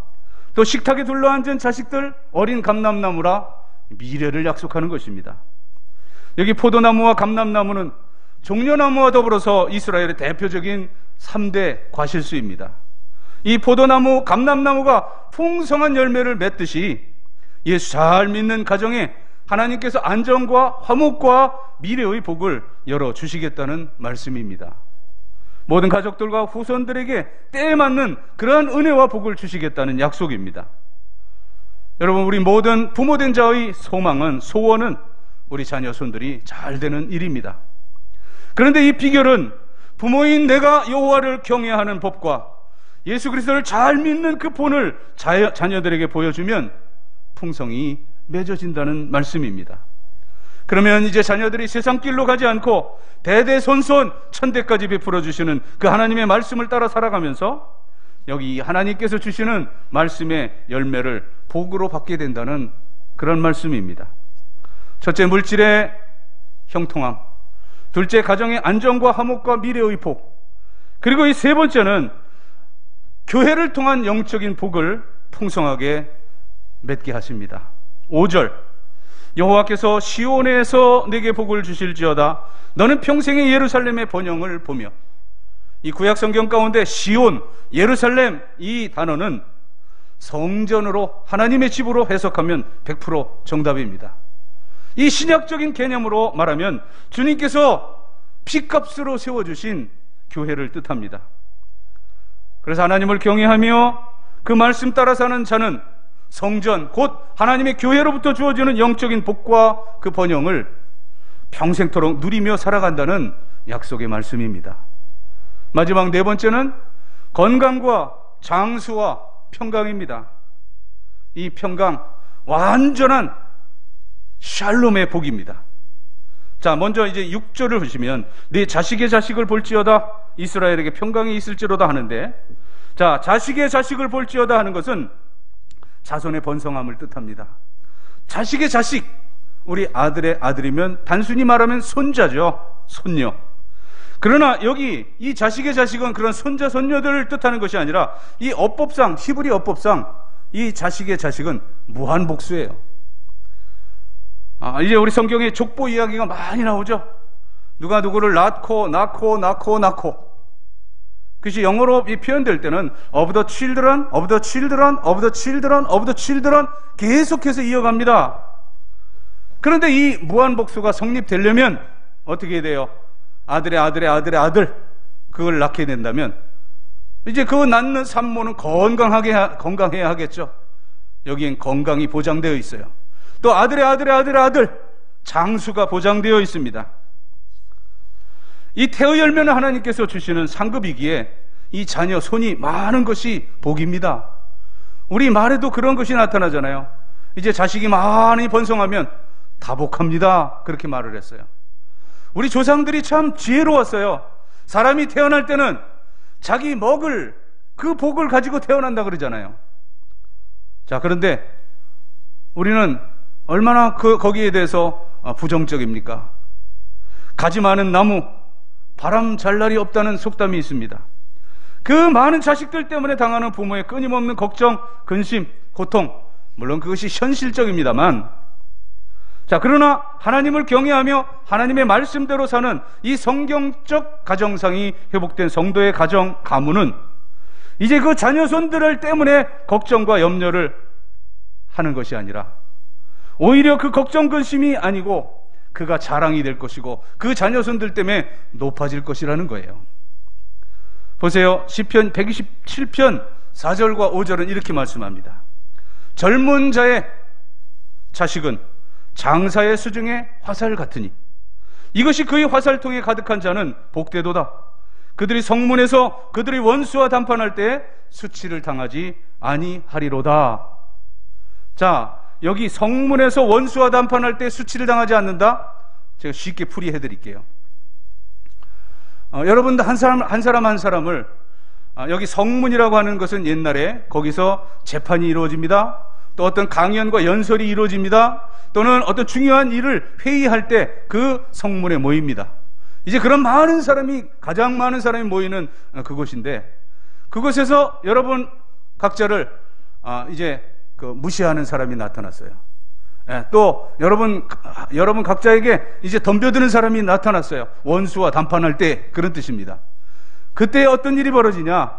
또 식탁에 둘러앉은 자식들 어린 감람나무라 미래를 약속하는 것입니다. 여기 포도나무와 감람나무는 종려나무와 더불어서 이스라엘의 대표적인 3대 과실수입니다. 이 포도나무, 감람나무가 풍성한 열매를 맺듯이 예수 잘 믿는 가정에 하나님께서 안정과 화목과 미래의 복을 열어주시겠다는 말씀입니다. 모든 가족들과 후손들에게 때에 맞는 그러한 은혜와 복을 주시겠다는 약속입니다. 여러분, 우리 모든 부모된 자의 소망은, 소원은 우리 자녀 손들이 잘 되는 일입니다. 그런데 이 비결은 부모인 내가 여호와를 경외하는 법과 예수 그리스도를 잘 믿는 그 본을 자녀들에게 보여주면 풍성이 맺어진다는 말씀입니다. 그러면 이제 자녀들이 세상 길로 가지 않고 대대손손 천대까지 베풀어 주시는 그 하나님의 말씀을 따라 살아가면서 여기 하나님께서 주시는 말씀의 열매를 복으로 받게 된다는 그런 말씀입니다. 첫째, 물질의 형통함. 둘째, 가정의 안정과 화목과 미래의 복. 그리고 이 세 번째는 교회를 통한 영적인 복을 풍성하게 맺게 하십니다. 5절, 여호와께서 시온에서 내게 복을 주실지어다. 너는 평생의 예루살렘의 번영을 보며. 이 구약 성경 가운데 시온, 예루살렘 이 단어는 성전으로 하나님의 집으로 해석하면 100% 정답입니다. 이 신약적인 개념으로 말하면 주님께서 핏값으로 세워주신 교회를 뜻합니다. 그래서 하나님을 경외하며 그 말씀 따라 사는 자는 성전, 곧 하나님의 교회로부터 주어지는 영적인 복과 그 번영을 평생토록 누리며 살아간다는 약속의 말씀입니다. 마지막 네 번째는 건강과 장수와 평강입니다. 이 평강, 완전한 샬롬의 복입니다. 자, 먼저 이제 6절을 보시면 네 자식의 자식을 볼지어다 이스라엘에게 평강이 있을지로다 하는데, 자, 자식의 자식을 볼지어다 하는 것은 자손의 번성함을 뜻합니다. 자식의 자식, 우리 아들의 아들이면 단순히 말하면 손자죠, 손녀. 그러나 여기 이 자식의 자식은 그런 손자 손녀들을 뜻하는 것이 아니라 이 어법상, 히브리 어법상 이 자식의 자식은 무한복수예요. 이제 우리 성경에 족보 이야기가 많이 나오죠. 누가 누구를 낳고 그것이 영어로 표현될 때는 of the children, of the children, of the children, of the children 계속해서 이어갑니다. 그런데 이 무한복수가 성립되려면 어떻게 돼요? 아들의 아들 그걸 낳게 된다면 이제 그 낳는 산모는 건강해야 하겠죠. 여기엔 건강이 보장되어 있어요. 또 아들의 아들 장수가 보장되어 있습니다. 이 태의 열매는 하나님께서 주시는 상급이기에 이 자녀 손이 많은 것이 복입니다. 우리 말에도 그런 것이 나타나잖아요. 이제 자식이 많이 번성하면 다복합니다. 그렇게 말을 했어요. 우리 조상들이 참 지혜로웠어요. 사람이 태어날 때는 자기 먹을 그 복을 가지고 태어난다 그러잖아요. 자, 그런데 우리는 얼마나 거기에 대해서 부정적입니까? 가지 많은 나무, 바람 잘 날이 없다는 속담이 있습니다. 그 많은 자식들 때문에 당하는 부모의 끊임없는 걱정, 근심, 고통, 물론 그것이 현실적입니다만, 자, 그러나 하나님을 경외하며 하나님의 말씀대로 사는 이 성경적 가정상이 회복된 성도의 가정, 가문은 이제 그 자녀손들 때문에 걱정과 염려를 하는 것이 아니라 오히려 그 걱정, 근심이 아니고 그가 자랑이 될 것이고 그 자녀손들 때문에 높아질 것이라는 거예요. 보세요. 시편 127편 4절과 5절은 이렇게 말씀합니다. 젊은 자의 자식은 장사의 수중에 화살 같으니 이것이 그의 화살통에 가득한 자는 복되도다. 그들이 성문에서 그들의 원수와 담판할 때 수치를 당하지 아니하리로다. 자, 여기 성문에서 원수와 담판할 때 수치를 당하지 않는다? 제가 쉽게 풀이해 드릴게요. 여러분들 한 사람을 여기 성문이라고 하는 것은 옛날에 거기서 재판이 이루어집니다. 또 어떤 강연과 연설이 이루어집니다. 또는 어떤 중요한 일을 회의할 때 그 성문에 모입니다. 이제 그런 가장 많은 사람이 모이는 그곳인데, 그곳에서 여러분 각자를 이제 무시하는 사람이 나타났어요. 또 여러분 각자에게 이제 덤벼드는 사람이 나타났어요. 원수와 담판할 때, 그런 뜻입니다. 그때 어떤 일이 벌어지냐?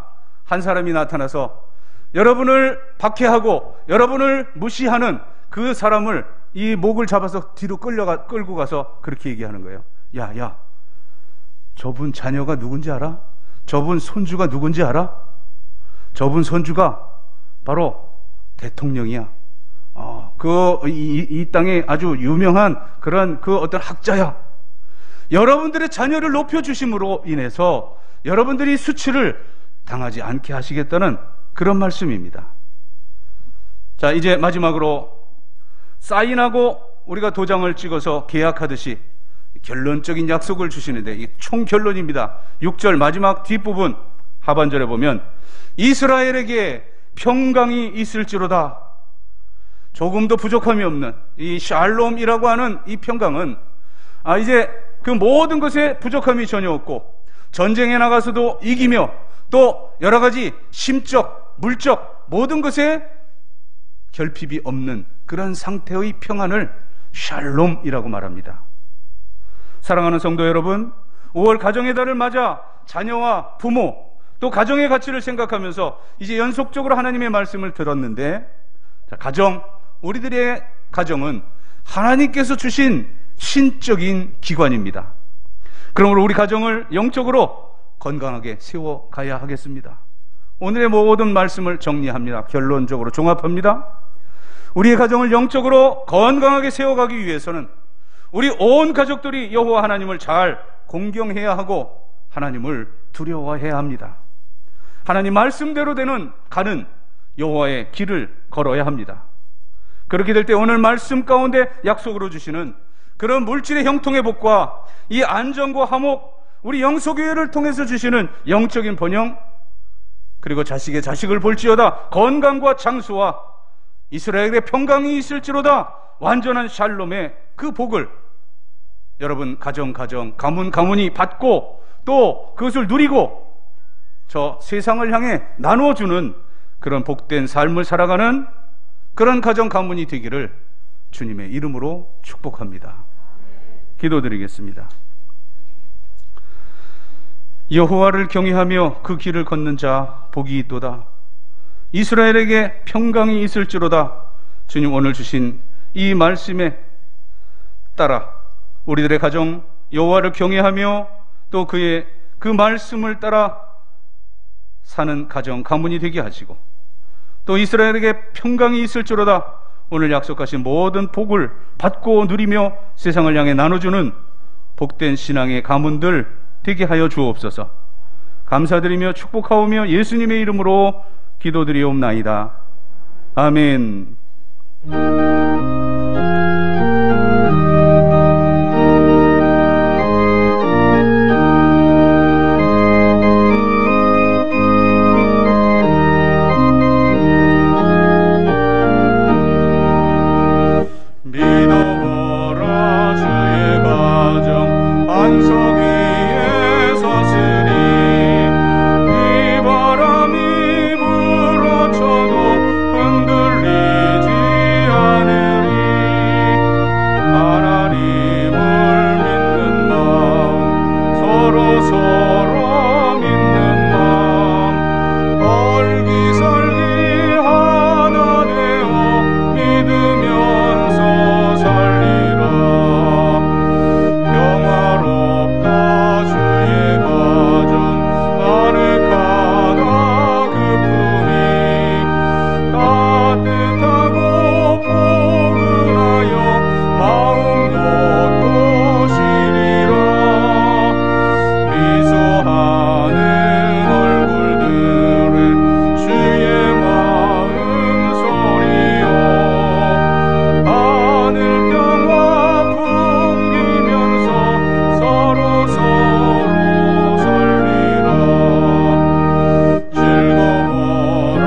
한 사람이 나타나서 여러분을 박해하고 여러분을 무시하는 그 사람을 이 목을 잡아서 뒤로 끌고 가서 그렇게 얘기하는 거예요. 야, 저분 자녀가 누군지 알아? 저분 손주가 누군지 알아? 저분 손주가 바로 대통령이야. 이 땅에 아주 유명한 그런 어떤 학자야. 여러분들의 자녀를 높여주심으로 인해서 여러분들이 수치를 당하지 않게 하시겠다는 그런 말씀입니다. 자, 이제 마지막으로 사인하고 우리가 도장을 찍어서 계약하듯이 결론적인 약속을 주시는데, 이 총결론입니다. 6절 마지막 뒷부분 하반절에 보면 이스라엘에게 평강이 있을지로다. 조금도 부족함이 없는 이 샬롬이라고 하는 이 평강은 이제 그 모든 것에 부족함이 전혀 없고 전쟁에 나가서도 이기며 또 여러 가지 심적, 물적 모든 것에 결핍이 없는 그런 상태의 평안을 샬롬이라고 말합니다. 사랑하는 성도 여러분, 5월 가정의 달을 맞아 자녀와 부모 또 가정의 가치를 생각하면서 이제 연속적으로 하나님의 말씀을 들었는데, 자, 우리들의 가정은 하나님께서 주신 신적인 기관입니다. 그러므로 우리 가정을 영적으로 건강하게 세워가야 하겠습니다. 오늘의 모든 말씀을 정리합니다. 결론적으로 종합합니다. 우리의 가정을 영적으로 건강하게 세워가기 위해서는 우리 온 가족들이 여호와 하나님을 잘 공경해야 하고 하나님을 두려워해야 합니다. 하나님 말씀대로 가는 여호와의 길을 걸어야 합니다. 그렇게 될 때 오늘 말씀 가운데 약속으로 주시는 그런 물질의 형통의 복과 이 안정과 화목, 우리 영소교회를 통해서 주시는 영적인 번영, 그리고 자식의 자식을 볼지어다 건강과 장수와 이스라엘의 평강이 있을지로다 완전한 샬롬의 그 복을 여러분 가정 가문이 받고 또 그것을 누리고 저 세상을 향해 나누어주는 그런 복된 삶을 살아가는 그런 가정 가문이 되기를 주님의 이름으로 축복합니다. 기도드리겠습니다. 여호와를 경외하며 그 길을 걷는 자 복이 있도다. 이스라엘에게 평강이 있을지로다. 주님, 오늘 주신 이 말씀에 따라 우리들의 가정 여호와를 경외하며 또 그의 그 말씀을 따라 사는 가정 가문이 되게 하시고, 또 이스라엘에게 평강이 있을지로다. 오늘 약속하신 모든 복을 받고 누리며 세상을 향해 나눠주는 복된 신앙의 가문들 되게 하여 주옵소서. 감사드리며 축복하오며 예수님의 이름으로 기도드리옵나이다. 아멘. 믿어보라 주의 가정 반석 위에 서으리. 이 바람이 불어쳐도 흔들리지 않으리. 하나님을 믿는 마음, 서로 믿는 마음, 얼기설기 하나 되어 믿으면서 살리라. 영화롭다 주의 가정, 아늑하다 그 품이. 따뜻하고 포근하여 마음도 도시리라. 미소하는 얼굴들은 주의 마음 소리요. 하늘 평화 풍기면서 서로 살리라. 즐거워라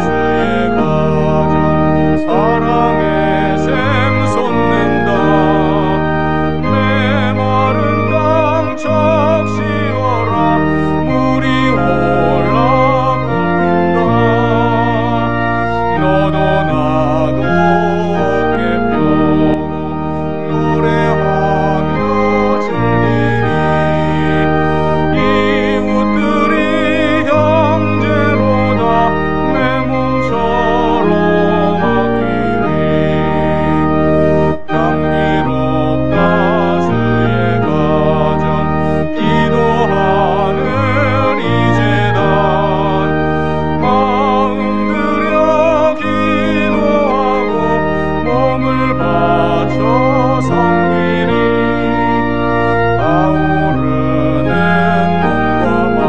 주의 가정, 사랑의 샘 솟는다. 메마른 땅 적시어라. 물이 올라 굽힌다. 너도 나도 어깨 펴고 노래하며 즐기리. 이웃들이 형제로다. 내 몸처럼 아끼리. 향기롭다 주의 가정, 기도하는 이 제단. 마음 들여 기도하고 몸을 바쳐 섬기리. 아우르는 몸과 마음,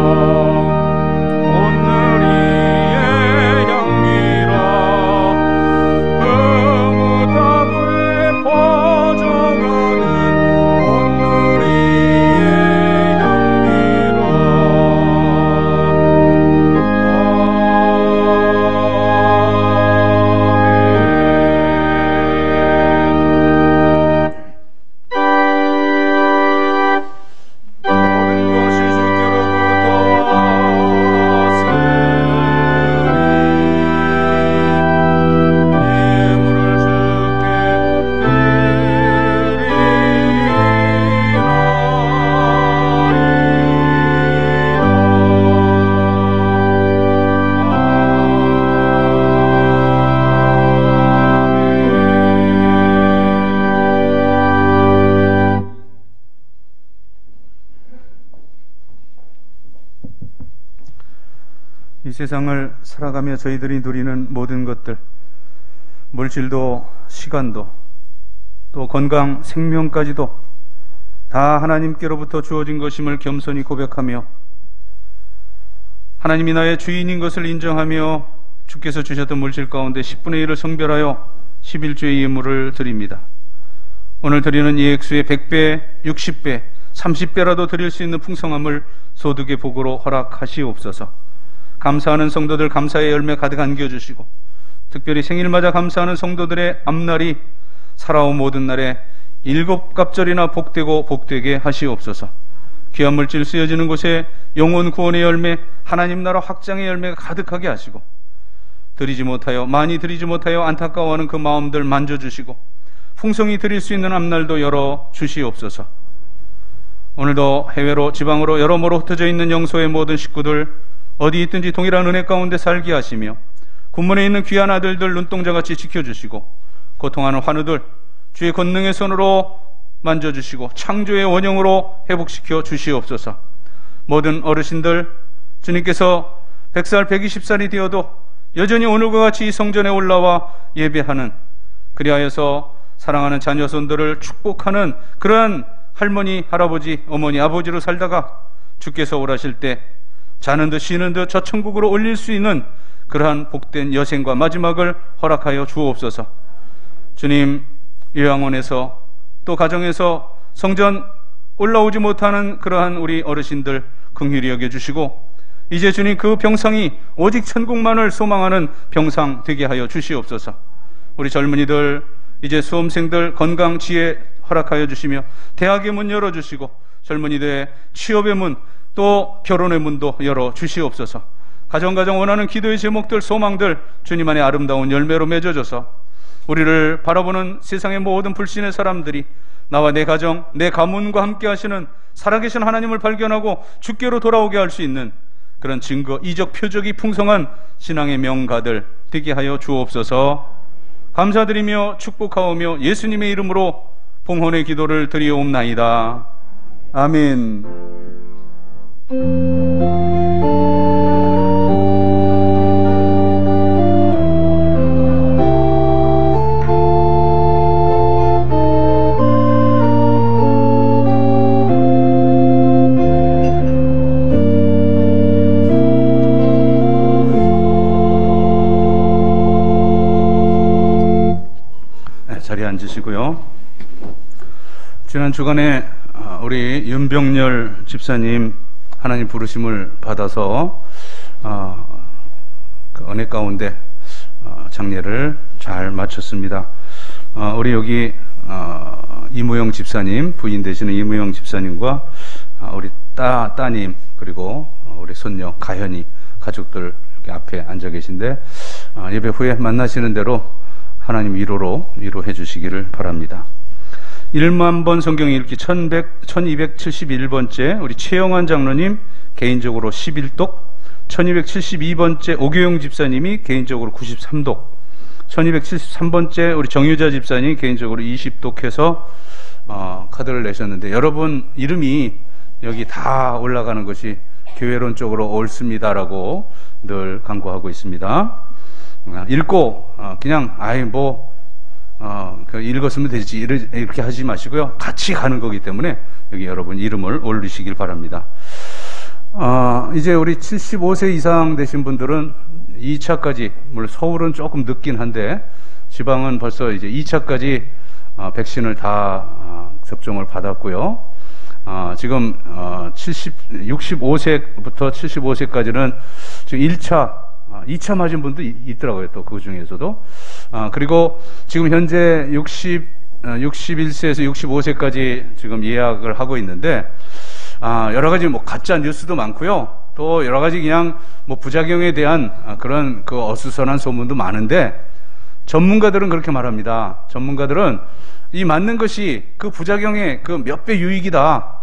온누리의 향기라. 흐뭇함을 퍼져가는 온누리의 향기라. 모든 것이 주께로부터 왔으니 예물을 주께 이 세상을 살아가며 저희들이 누리는 모든 것들, 물질도 시간도 또 건강, 생명까지도 다 하나님께로부터 주어진 것임을 겸손히 고백하며 하나님이 나의 주인인 것을 인정하며 주께서 주셨던 물질 가운데 10분의 1을 성별하여 11주의 예물을 드립니다. 오늘 드리는 이 액수의 100배, 60배, 30배라도 드릴 수 있는 풍성함을 소득의 복으로 허락하시옵소서. 감사하는 성도들 감사의 열매 가득 안겨주시고, 특별히 생일 맞아 감사하는 성도들의 앞날이 살아온 모든 날에 7갑절이나 복되고 복되게 하시옵소서. 귀한 물질 쓰여지는 곳에 영혼 구원의 열매, 하나님 나라 확장의 열매가 가득하게 하시고, 많이 드리지 못하여 안타까워하는 그 마음들 만져주시고, 풍성히 드릴 수 있는 앞날도 열어 주시옵소서. 오늘도 해외로 지방으로 여러모로 흩어져 있는 영소의 모든 식구들 어디 있든지 동일한 은혜 가운데 살게 하시며 군문에 있는 귀한 아들들 눈동자같이 지켜주시고 고통하는 환우들 주의 권능의 손으로 만져주시고 창조의 원형으로 회복시켜 주시옵소서. 모든 어르신들 주님께서 100살 120살이 되어도 여전히 오늘과 같이 이 성전에 올라와 예배하는, 그리하여서 사랑하는 자녀손들을 축복하는 그러한 할머니, 할아버지, 어머니, 아버지로 살다가 주께서 오라실 때 자는 듯 쉬는 듯 저 천국으로 올릴 수 있는 그러한 복된 여생과 마지막을 허락하여 주옵소서. 주님, 요양원에서 또 가정에서 성전 올라오지 못하는 그러한 우리 어르신들 긍휼히 여겨주시고 이제 주님 그 병상이 오직 천국만을 소망하는 병상 되게 하여 주시옵소서. 우리 젊은이들 이제 수험생들 건강 지혜 허락하여 주시며 대학의 문 열어주시고 젊은이들의 취업의 문 또 결혼의 문도 열어 주시옵소서. 가정 원하는 기도의 제목들 소망들 주님 안에 아름다운 열매로 맺어줘서 우리를 바라보는 세상의 모든 불신의 사람들이 나와 내 가정 내 가문과 함께 하시는 살아계신 하나님을 발견하고 주께로 돌아오게 할 수 있는 그런 증거, 이적, 표적이 풍성한 신앙의 명가들 되게 하여 주옵소서. 감사드리며 축복하오며 예수님의 이름으로 봉헌의 기도를 드리옵나이다. 아멘. 자리에 앉으시고요. 지난 주간에 우리 윤병열 집사님 하나님 부르심을 받아서 그 은혜 가운데 장례를 잘 마쳤습니다. 우리 여기 이무영 집사님, 부인 되시는 이무영 집사님과 우리 따님 그리고 우리 손녀 가현이 가족들 여기 앞에 앉아 계신데 예배 후에 만나시는 대로 하나님 위로해 주시기를 바랍니다. 1만 번 성경 읽기 1271번째 우리 최영환 장로님 개인적으로 11독, 1272번째 오교영 집사님이 개인적으로 93독, 1273번째 우리 정유자 집사님 개인적으로 20독 해서 카드를 내셨는데 여러분 이름이 여기 다 올라가는 것이 교회론 쪽으로 옳습니다라고 늘 강구하고 있습니다. 읽고 그냥 읽었으면 되지 이렇게 하지 마시고요. 같이 가는 거기 때문에 여기 여러분 이름을 올리시길 바랍니다. 이제 우리 75세 이상 되신 분들은 2차까지 물론 서울은 조금 늦긴 한데 지방은 벌써 이제 2차까지 백신을 다 접종을 받았고요. 지금 65세부터 75세까지는 지금 2차 맞은 분도 있더라고요. 또 그 중에서도. 그리고 지금 현재 61세에서 65세까지 지금 예약을 하고 있는데, 여러 가지 뭐 가짜 뉴스도 많고요. 또 여러 가지 그냥 뭐 부작용에 대한 그런 그 어수선한 소문도 많은데, 전문가들은 그렇게 말합니다. 전문가들은 이 맞는 것이 그 부작용의 그 몇 배 유익이다.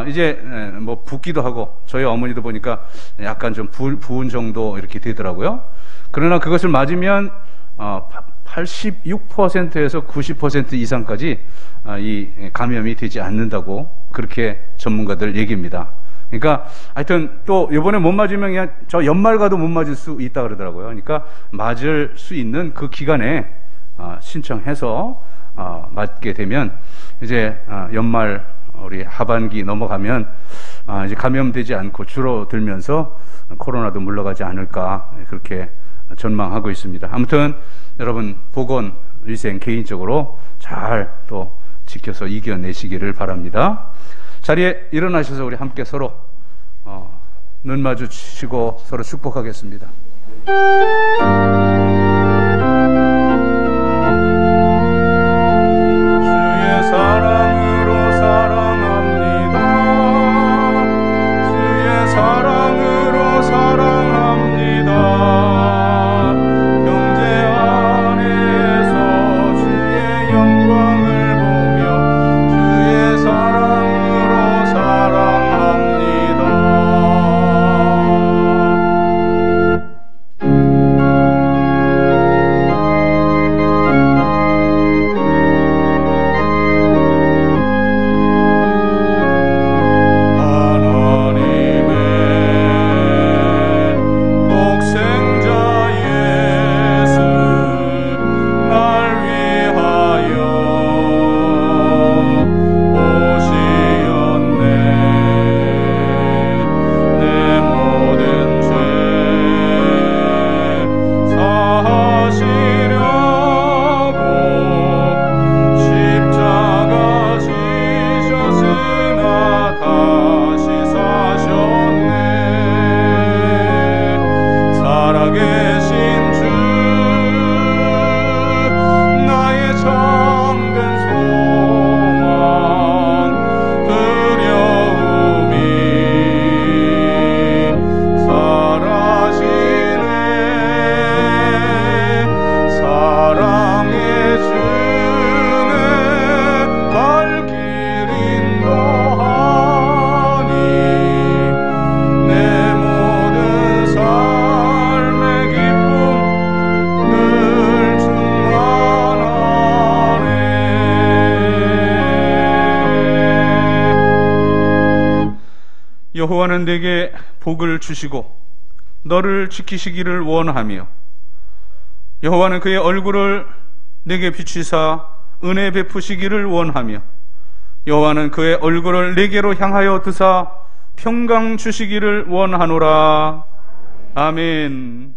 이제 뭐 붓기도 하고 저희 어머니도 보니까 약간 좀 부은 정도 이렇게 되더라고요. 그러나 그것을 맞으면 86%에서 90% 이상까지 이 감염이 되지 않는다고 그렇게 전문가들 얘기입니다. 그러니까 하여튼 또 이번에 못 맞으면 그냥 저 연말 가도 못 맞을 수 있다 그러더라고요. 그러니까 맞을 수 있는 그 기간에 신청해서 맞게 되면 이제 연말 우리 하반기 넘어가면 이제 감염되지 않고 줄어들면서 코로나도 물러가지 않을까 그렇게 전망하고 있습니다. 아무튼 여러분 보건위생 개인적으로 잘 또 지켜서 이겨내시기를 바랍니다. 자리에 일어나셔서 우리 함께 서로 눈 마주치고 서로 축복하겠습니다. 주의 사랑으로 사랑합니다. 주의 사랑으로 사랑합니다. 형제 안에서 주의 영광 여호와는 내게 복을 주시고 너를 지키시기를 원하며 여호와는 그의 얼굴을 내게 비추사 은혜 베푸시기를 원하며 여호와는 그의 얼굴을 내게로 향하여 드사 평강 주시기를 원하노라. 아멘.